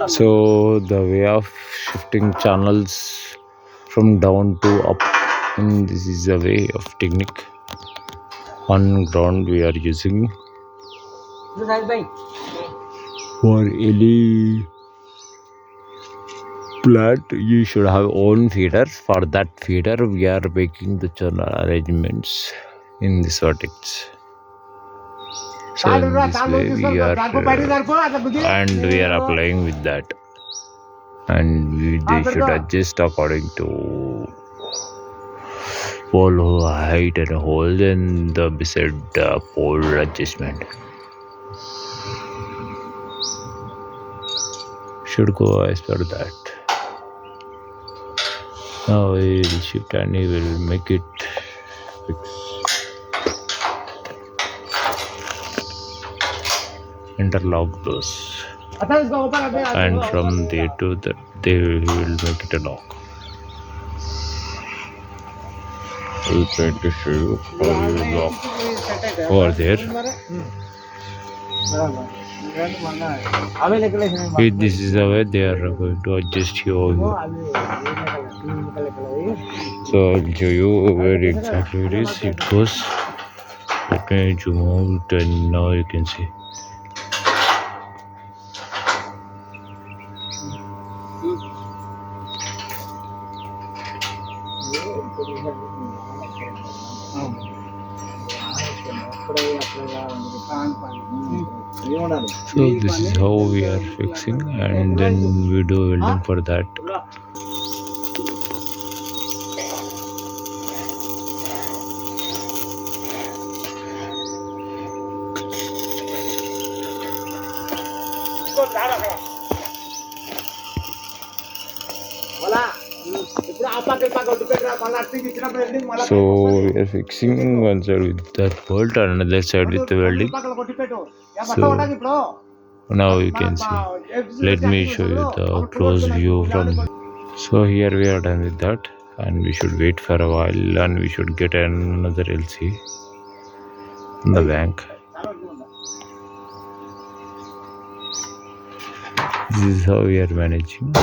So the way of shifting channels from down to up, and this is a way of technique on ground we are using for any plant. You should have own feeder. For that feeder we are making the channel arrangements in this vertex. So in this way we are and we are applying with that, and they should adjust according to pole height and hole and the beside pole adjustment should go as per that. Now we will shift and we will make it fix. Interlock those, and from there to that they will make it a lock. We'll try to show you how you will lock over there. This is the way they are going to adjust here. So I'll show you where exactly it is. It goes. Let me zoom out and now you can see. So this is how we are fixing, and then we do welding for that. So we are fixing one side with that bolt and another side with the welding. So now you can see. Let me show you the close view from. So here we are done with that, and we should wait for a while, and we should get another LC on the bank. This is how we are managing.